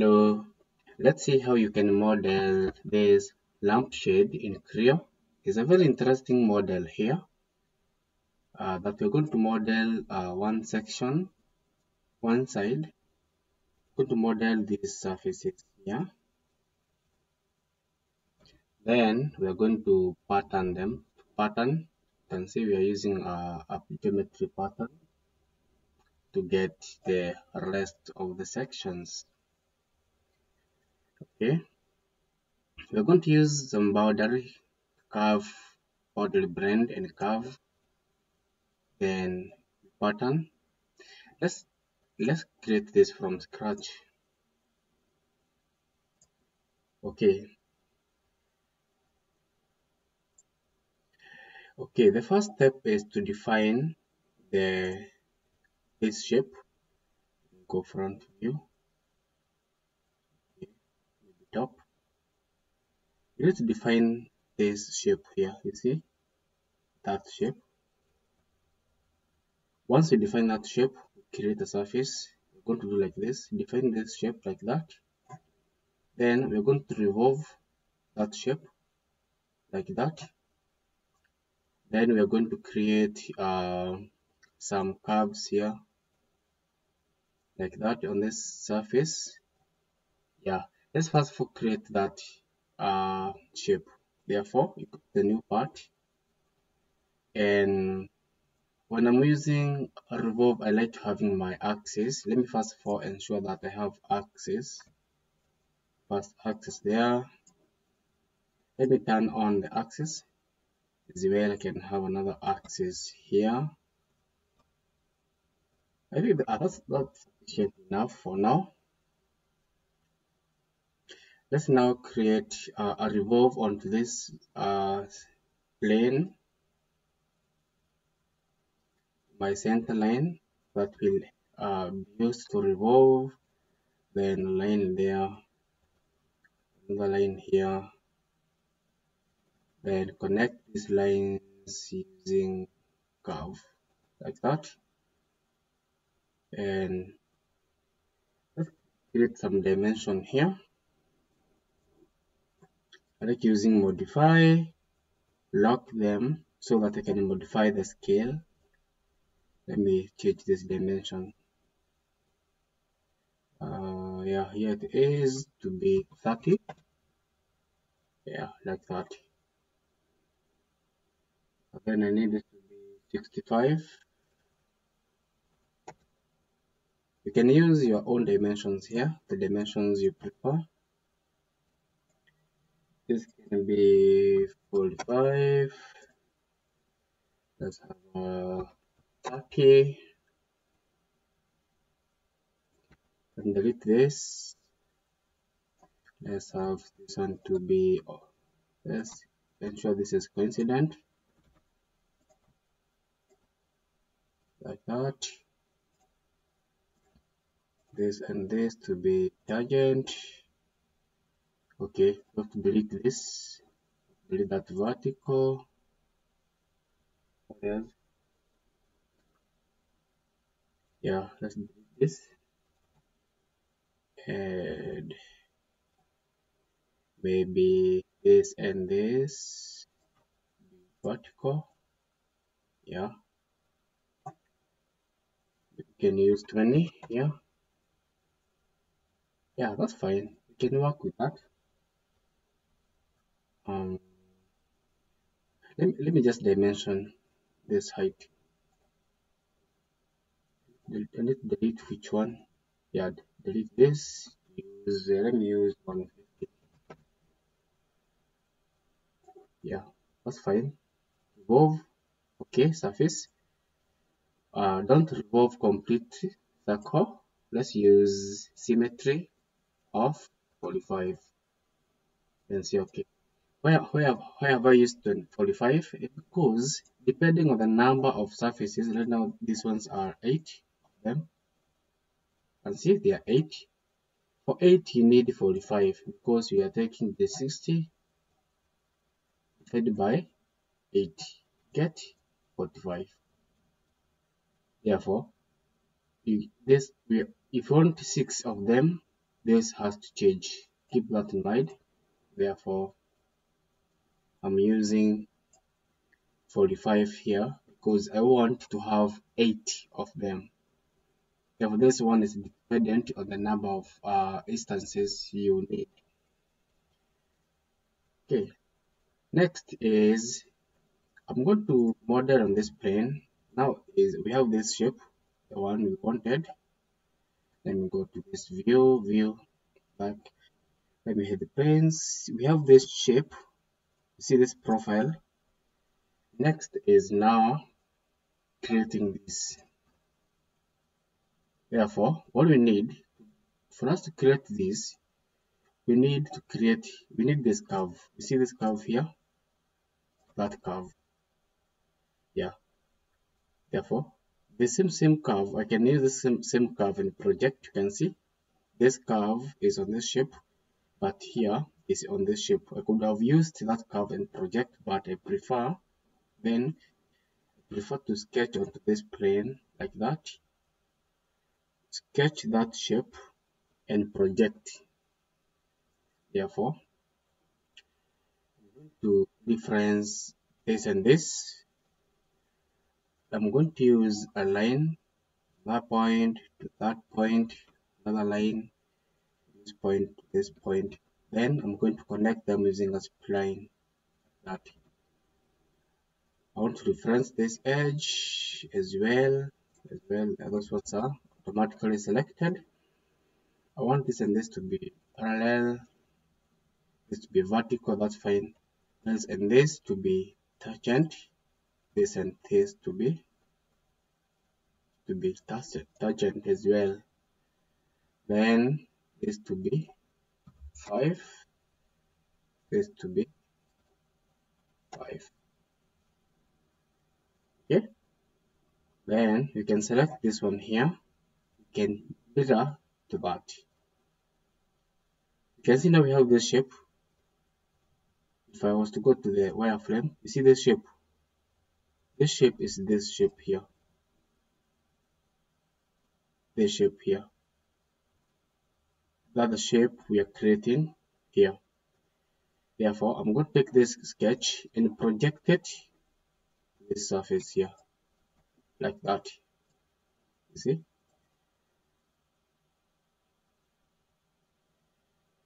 Hello, let's see how you can model this lampshade in Creo. It's a very interesting model here that we're going to model one section, one side. We're going to model these surfaces here. Then we're going to pattern them. Pattern, you can see we are using a geometry pattern to get the rest of the sections. Okay, we're going to use some boundary, curve, boundary blend, and curve. Then pattern. Let's create this from scratch. Okay. The first step is to define this shape. Go front view, top. You need to define this shape here. You see that shape. Once you define that shape, create a surface. We're going to do like this. Define this shape like that. Then we're going to revolve that shape like that. Then we're going to create some curves here like that on this surface. Yeah, let's first create that shape. Therefore, you put the new part, and when I'm using a revolve, I like having my axis. Let me first of all ensure that I have axis. First axis there. Let me turn on the axis. As well, I can have another axis here. I think that's sufficient enough for now. Let's now create a revolve onto this plane. My center line that will be used to revolve, then a line there, another line here, then connect these lines using curve like that. And let's create some dimension here. I like using modify, lock them so that I can modify the scale. Let me change this dimension. Yeah, here it is to be 30. Yeah, like that. Then I need it to be 65. You can use your own dimensions here, the dimensions you prefer. This can be 45. Let's have a 30. And delete this. Let's have this one to be, let's ensure this is coincident. Like that. This and this to be tangent. Okay, we have to delete this. Delete that vertical. Yes. Yeah, let's delete this. And maybe this and this vertical. Yeah, you can use 20. Yeah, that's fine. You can work with that. Let me just dimension this height. Delete which one? Yeah, delete this. Let me use 150. Yeah, that's fine. Revolve. Okay, surface. Don't revolve complete circle. Let's use symmetry of 45 and see. Okay, where have I used 45? Because depending on the number of surfaces, right now these ones are 8 of them, and see they are 8. For 8 you need 45 because we are taking the 60 divided by 8, get 45. Therefore, if you want 6 of them, this has to change. Keep that in mind. Therefore, I'm using 45 here because I want to have 8 of them. Therefore, this one is dependent on the number of instances you need. Okay, next is I'm going to model on this plane. Now is we have this shape, the one we wanted. Let me go to this view, back. Let me hit the planes. We have this shape. You see this profile. Next is now creating this. Therefore, what we need for us to create this, we need this curve. You see this curve here? That curve. Yeah. Therefore, the same curve, I can use the same curve in project. You can see this curve is on this shape, but here is on this shape. I could have used that curve in project, but I prefer to sketch onto this plane like that. Sketch that shape and project. Therefore, to difference this and this, I'm going to use a line, that point to that point, another line, this point to this point. Then I'm going to connect them using a spline. That I want to reference this edge as well. Those ones are automatically selected. I want this and this to be parallel, this to be vertical, that's fine. This and this to be tangent, this and this to be tangent as well. Then this to be 5, this to be 5. Okay. Then you can select this one here. You can mirror to that. You can see now we have this shape. If I was to go to the wireframe, you see this shape. This shape is this shape here. This shape here. That's the shape we are creating here. Therefore, I'm going to take this sketch and project it to this surface here, like that. You see?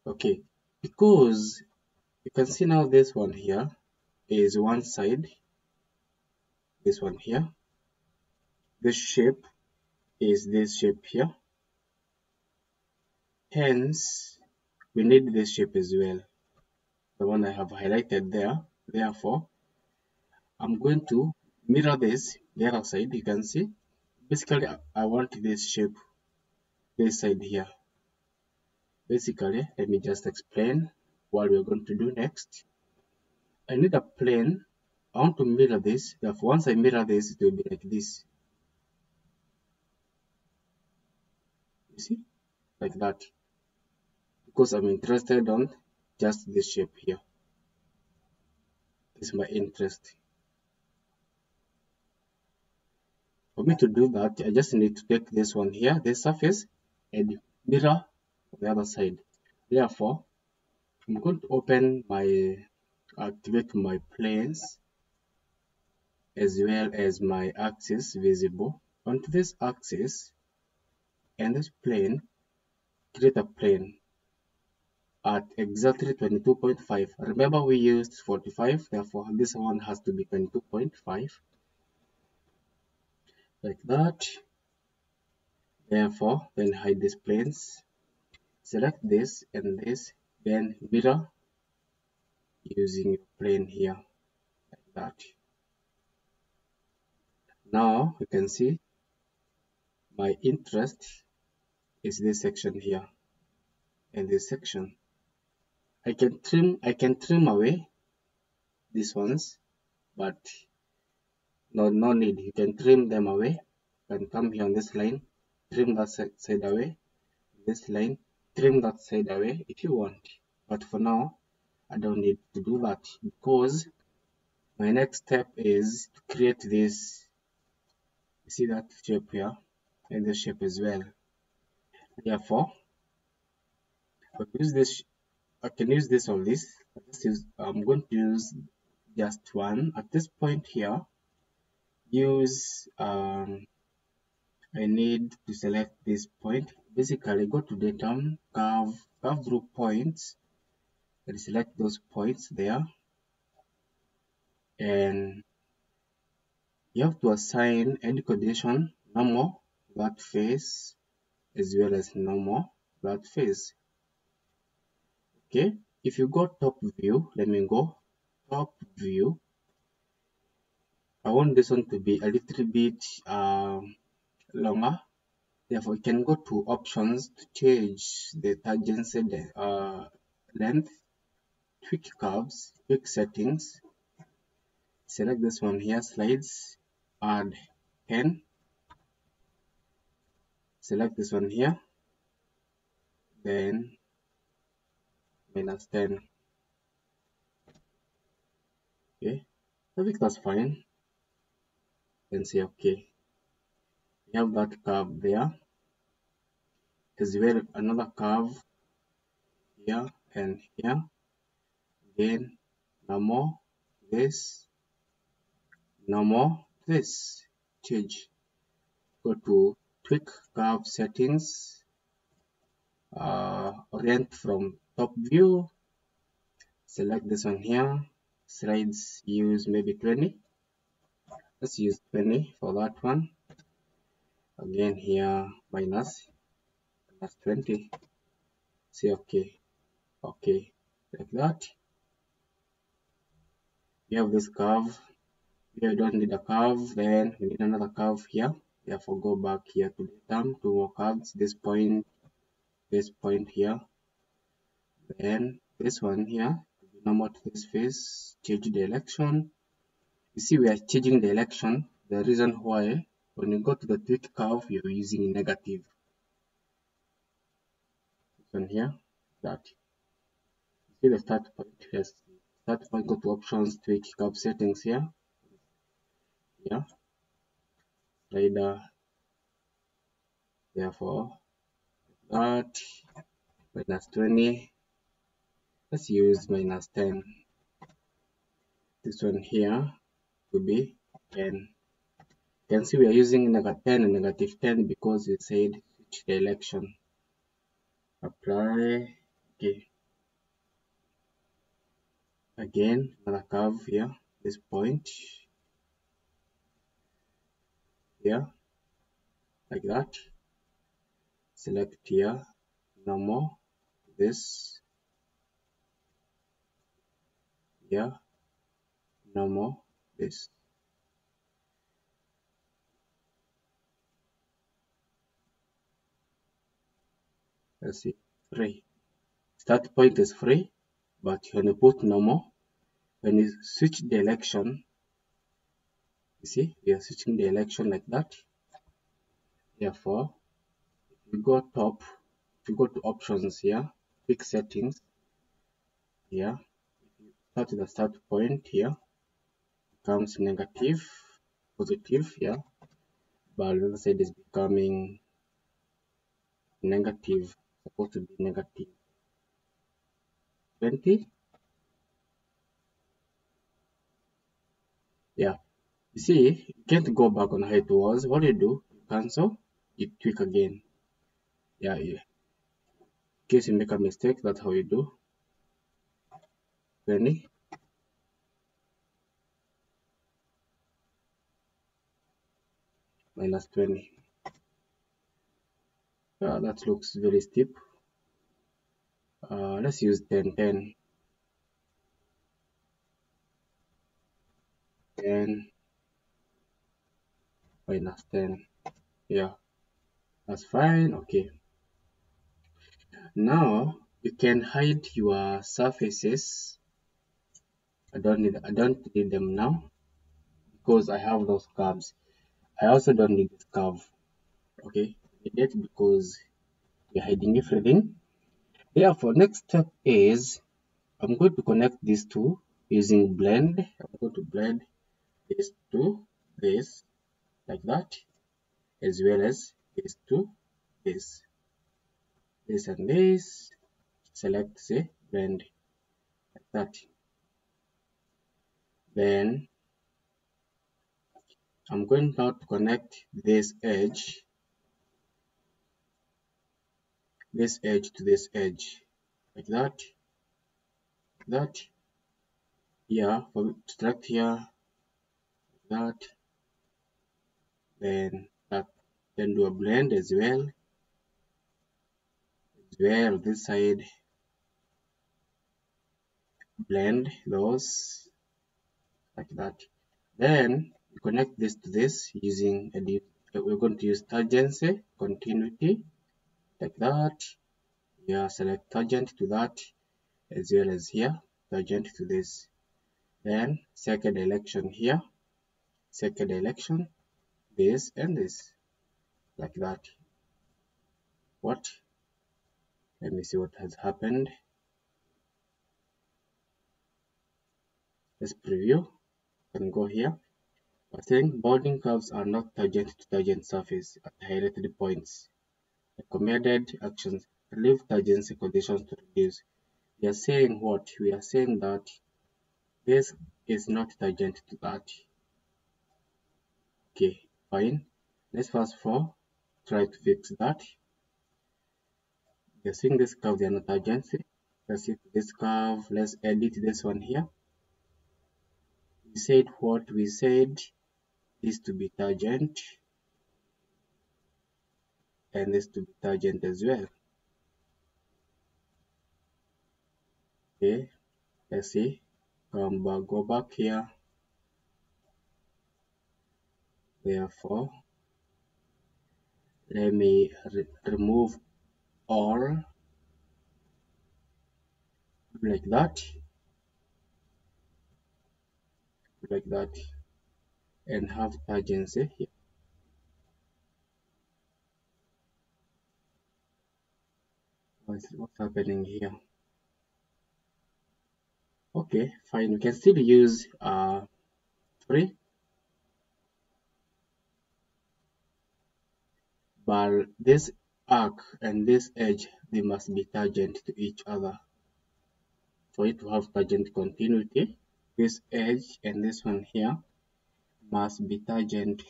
Okay, because you can see now this one here is one side, this one here. This shape is this shape here. Hence, we need this shape as well, the one I have highlighted there. Therefore, I'm going to mirror this, the other side. You can see, basically, I want this shape, this side here. Basically, let me just explain what we're going to do next. I need a plane. I want to mirror this. Therefore, once I mirror this, it will be like this. You see? Like that. Because I'm interested on just this shape here. This is my interest. For me to do that, I just need to take this one here, this surface, and mirror on the other side. Therefore, I'm going to activate my planes as well as my axis visible. Onto this axis and this plane, create a plane at exactly 22.5. Remember we used 45, therefore this one has to be 22.5, like that. Therefore, then hide these planes, select this and this, then mirror using plane here, like that. Now you can see my interest is this section here and this section. I can trim away these ones, but no need. You can trim them away. You can come here on this line, trim that side away, this line, trim that side away if you want. But for now, I don't need to do that because my next step is to create this. You see that shape here and this shape as well. Therefore, I can use this. I can use this or this. I'm going to use just one at this point here. Use I need to select this point. Basically, go to data, curve through points, and select those points there, and you have to assign any condition normal, flat face, as well as normal, flat face. Okay, if you go top view, let me go top view. I want this one to be a little bit longer. Therefore, you can go to options to change the tangency length, tweak curves, quick settings. Select this one here, slides, add 10. Select this one here, then minus 10. Okay, I think that's fine. Then say okay. We have that curve there, as well another curve here and here. Again, no more this, no more this. Change. Go to tweak curve settings. Orient from top view. Select this one here. Slides, use maybe 20. Let's use 20 for that one. Again here minus 20. Say okay. Okay, like that. We have this curve. We don't need a curve, then we need another curve here. Therefore, go back here to the term, two more curves. This point here, then this one here, normal to this face, change the election. You see, we are changing the election. The reason why, when you go to the tweak curve, you're using negative. This one here, that. See the start point, yes. Start point, go to options, tweak curve settings here. Yeah. Slider. Therefore, that minus 20. Let's use minus 10. This one here will be 10. You can see we are using negative 10 and negative 10 because we said switch the election. Apply. Okay. Again, another curve here. This point here, like that. Select here, normal. This here, normal. This. Let's see, free. Start point is free, but when you put normal, when you switch the election, you see, we are switching the election like that. Therefore, if you go top, if you go to options here, quick settings here, if you start the start point here, becomes negative, positive here, but the other side is becoming negative, supposed to be negative 20. Yeah, you see, you can't go back on how it was. What you do, you cancel, you tweak again. Yeah, in case you make a mistake, that's how you do. 20. Minus 20. That looks very steep. Let's use 10, 10. 10 minus 10. Yeah, that's fine. Okay. Now you can hide your surfaces. I don't need them now because I have those curves. I also don't need this curve. Okay, I need it because we're hiding everything. Therefore, next step is I'm going to connect these two using blend. I'm going to blend this to this like that, as well as this to this and this. select say blend like that. Then I'm going now to connect this edge to this edge like that. Yeah, select here that, then do a blend as well this side, blend those like that. Then connect this to this using we're going to use tangency continuity like that. Yeah, select tangent to that as well as here, tangent to this. Then second direction here, second direction, this and this like that. What? Let me see what has happened. Let's preview. Can go here. I think bounding curves are not tangent to tangent surface at highlighted points. Recommended actions: leave tangency conditions to reduce. We are saying what? We are saying that this is not tangent to that. Okay, fine. Let's fast forward. Try to fix that. We are seeing this curve, they are not tangency. Let's hit this curve. Let's edit this one here. We said what? We said this to be tangent and this to be tangent as well. Okay, let's see. Come back, go back here. Therefore, let me remove all like that, and have tangency here. What's happening here? Okay, fine. We can still use 3, but this arc and this edge, they must be tangent to each other. For it to have tangent continuity, this edge and this one here must be tangent.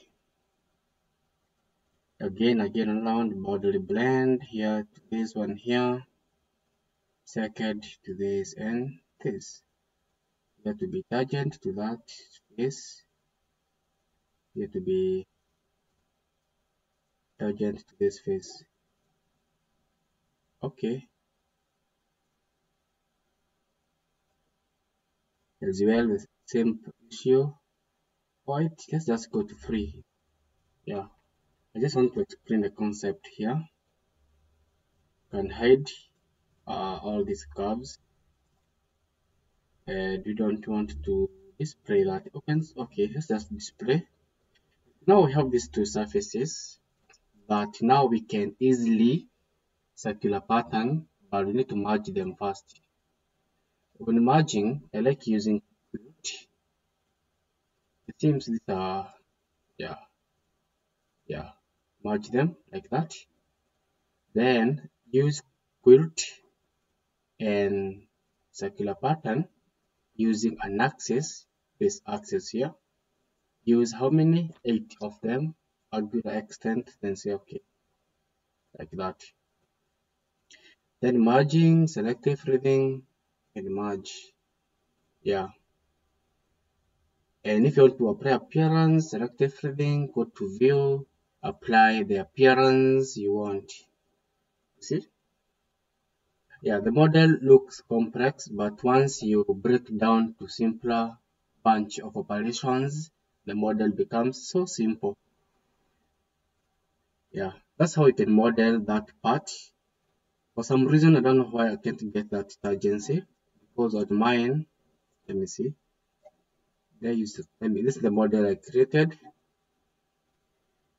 Again around, boundary blend here to this one here, second to this and this. Here to be tangent to that face, here to be tangent to this face. Okay. As well, the same issue. Right, let's just go to 3. Yeah, I just want to explain the concept here. Can hide all these curves, and we don't want to display that opens. Okay, let's just display. Now we have these two surfaces, but now we can easily circular pattern, but we need to merge them first. When merging, I like using quilt. It seems these are, yeah, merge them like that. Then use quilt and circular pattern using an axis, this axis here. Use how many? 8 of them. Angular extent, then say okay, like that. Then merging, select everything and merge. Yeah. And if you want to apply appearance, select everything, go to view, apply the appearance you want. See? Yeah, the model looks complex, but once you break down to simpler bunch of operations, the model becomes so simple. Yeah, that's how you can model that part. For some reason, I don't know why I can't get that tangency, because on mine, let me see. This is the model I created.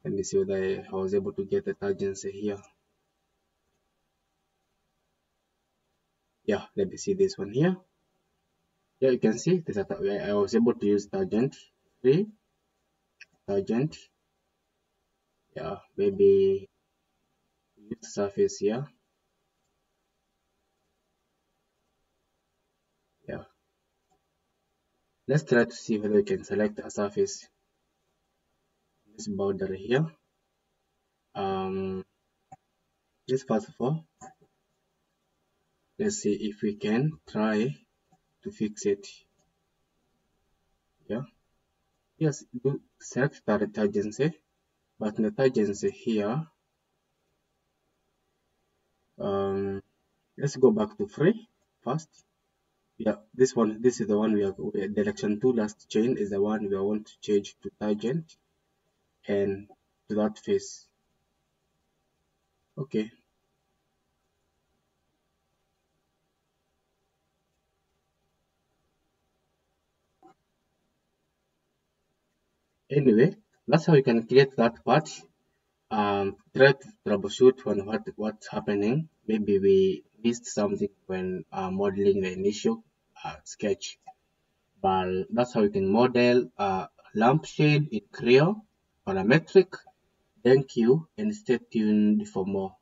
Let me see whether I was able to get the tangency here. Yeah, let me see this one here. Yeah, you can see this. I was able to use tangent, 3, tangent. Yeah, maybe use surface here. Yeah. Let's try to see whether we can select a surface. This border here. Just first of all, let's see if we can try to fix it. Yeah. Yes, do select the tangency, but in the tangency here, let's go back to free first. Yeah, this is the one the direction to last chain is the one we want to change to tangent and to that face. Okay. Anyway, that's how you can create that part. Try to troubleshoot on what's happening. Maybe we missed something when modeling the initial sketch. But that's how you can model a lampshade in Creo parametric. Thank you and stay tuned for more.